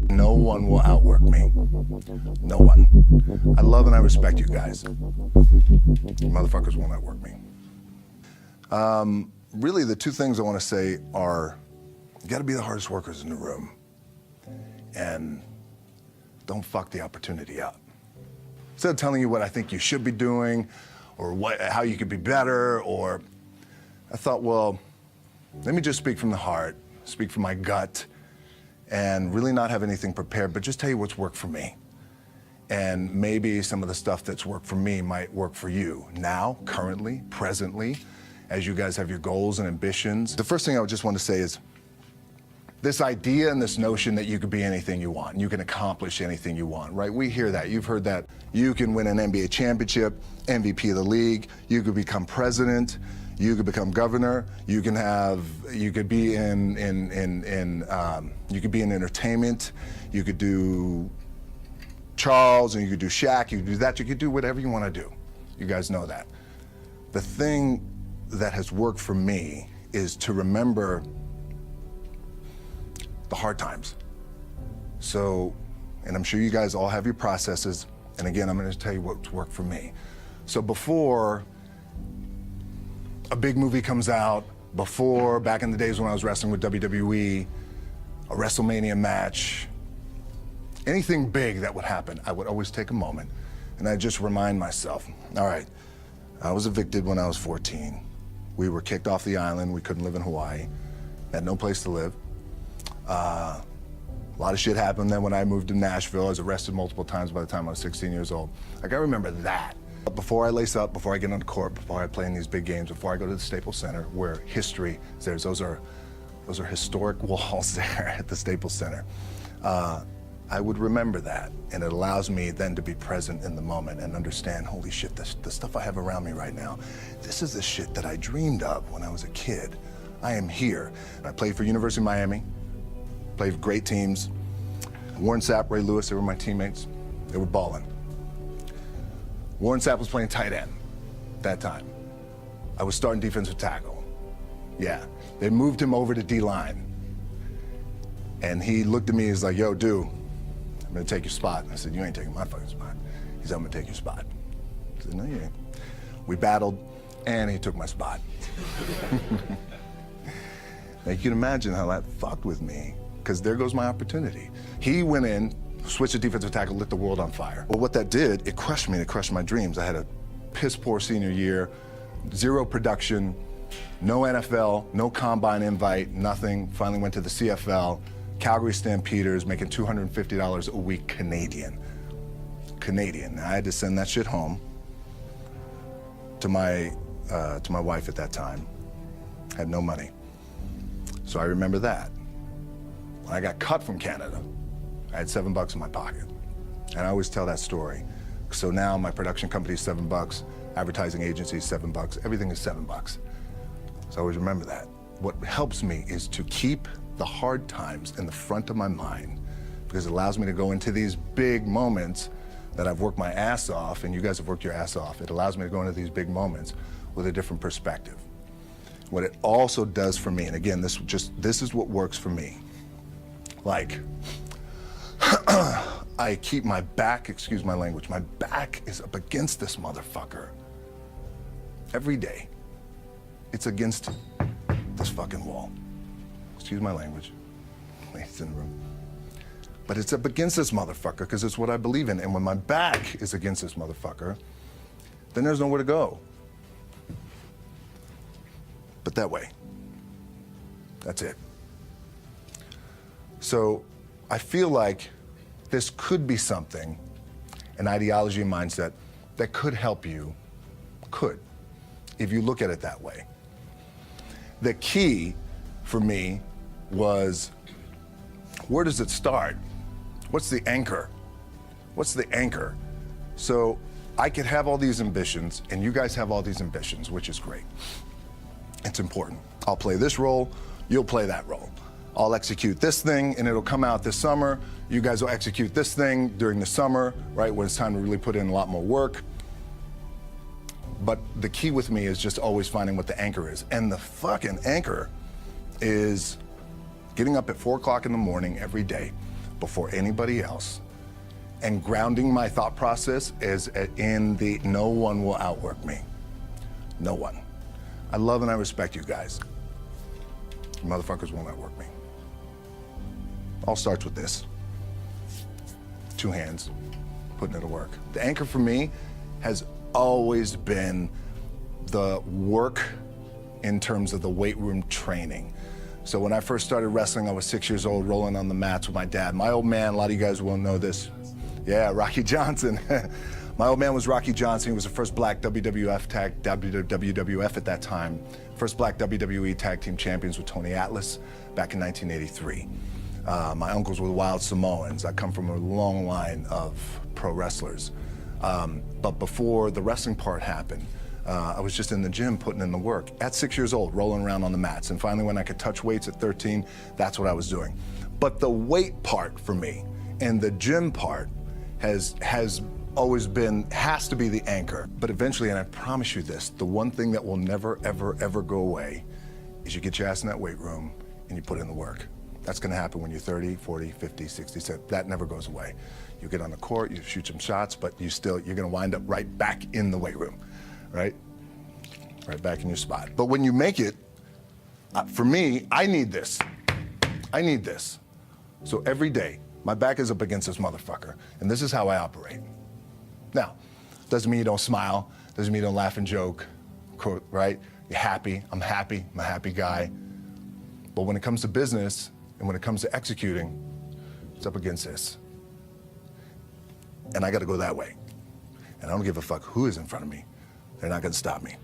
No one will outwork me. No one. I love and I respect you guys. You motherfuckers won't outwork me. Really, the two things I want to say are, you got to be the hardest workers in the room. And don't fuck the opportunity up. Instead of telling you what I think you should be doing, or how you could be better, or I thought, well, let me just speak from the heart, speak from my gut, and really not have anything prepared, but just tell you what's worked for me. And maybe some of the stuff that's worked for me might work for you now, currently, presently, as you guys have your goals and ambitions. The first thing I would just want to say is, this idea and this notion that you could be anything you want, you can accomplish anything you want, right? We hear that. You've heard that. You can win an NBA championship, MVP of the league, you could become president, you could become governor, you could be in entertainment, you could do Charles, and you could do Shaq, you could do that, you could do whatever you want to do. You guys know that. The thing that has worked for me is to remember the hard times. So, and I'm sure you guys all have your processes, and again, I'm going to tell you what's worked for me. So before a big movie comes out, before, back in the days when I was wrestling with WWE, a WrestleMania match, anything big that would happen, I would always take a moment and I'd just remind myself, all right, I was evicted when I was 14. We were kicked off the island. We couldn't live in Hawaii. Had no place to live. A lot of shit happened then when I moved to Nashville. I was arrested multiple times by the time I was 16 years old. I gotta remember that. Before I lace up, before I get on the court, before I play in these big games, before I go to the Staples Center, where history is there, those are historic walls there at the Staples Center. I would remember that, and it allows me then to be present in the moment and understand, holy shit, the stuff I have around me right now, this is the shit that I dreamed of when I was a kid. I am here. And I played for University of Miami, played for great teams. Warren Sapp, Ray Lewis, they were my teammates. They were balling. Warren Sapp was playing tight end that time. I was starting defensive tackle. Yeah, they moved him over to D-line. And he looked at me, he's like, yo, dude, I'm gonna take your spot. I said, you ain't taking my fucking spot. He said, I'm gonna take your spot. I said, no, you ain't. We battled, and he took my spot. Now you can imagine how that fucked with me, because there goes my opportunity. He went in, switched to defensive tackle, lit the world on fire. Well, what that did, it crushed me, it crushed my dreams. I had a piss poor senior year, zero production, no NFL, no combine invite, nothing. Finally went to the CFL, Calgary Stampeders, making $250 a week Canadian. Now, I had to send that shit home to my wife at that time. Had no money. So I remember that. When I got cut from Canada, I had $7 in my pocket. And I always tell that story. So now my production company is $7, advertising agency is $7, everything is $7. So I always remember that. What helps me is to keep the hard times in the front of my mind, because it allows me to go into these big moments that I've worked my ass off, and you guys have worked your ass off. It allows me to go into these big moments with a different perspective. What it also does for me, and again, this is what works for me. Like, I keep my back, excuse my language, my back is up against this motherfucker. Every day, it's against this fucking wall. Excuse my language, ladies in the room. But it's up against this motherfucker because it's what I believe in. And when my back is against this motherfucker, then there's nowhere to go. But that way. That's it. So I feel like this could be something, an ideology and mindset that could help you, if you look at it that way. The key for me was, where does it start? What's the anchor? What's the anchor? So I could have all these ambitions, and you guys have all these ambitions, which is great. It's important. I'll play this role, you'll play that role. I'll execute this thing, and it'll come out this summer. You guys will execute this thing during the summer, right, when it's time to really put in a lot more work. But the key with me is just always finding what the anchor is. And the fucking anchor is getting up at 4 o'clock in the morning every day, before anybody else. And grounding my thought process is in the no one will outwork me. No one. I love and I respect you guys. You motherfuckers won't outwork me. All starts with this. 2 hands, putting it to work. The anchor for me has always been the work in terms of the weight room training. So when I first started wrestling, I was 6 years old, rolling on the mats with my dad. My old man, a lot of you guys will know this. Yeah, Rocky Johnson. My old man was Rocky Johnson. He was the first black WWF at that time. First black WWE tag team champions with Tony Atlas back in 1983. My uncles were the Wild Samoans. I come from a long line of pro wrestlers. But before the wrestling part happened, I was just in the gym putting in the work at 6 years old, rolling around on the mats. And finally, when I could touch weights at 13, that's what I was doing. But the weight part for me and the gym part has always been, has to be the anchor. But eventually, and I promise you this, the one thing that will never, ever, ever go away is you get your ass in that weight room and you put in the work. That's gonna happen when you're 30, 40, 50, 60, 70. That never goes away. You get on the court, you shoot some shots, but you're gonna wind up right back in the weight room, right? Right back in your spot. But when you make it, for me, I need this. I need this. So every day, my back is up against this motherfucker, and this is how I operate. Now, doesn't mean you don't smile, doesn't mean you don't laugh and joke, right? You're happy, I'm a happy guy. But when it comes to business, and when it comes to executing, it's up against this. And I gotta go that way. And I don't give a fuck who is in front of me. They're not gonna stop me.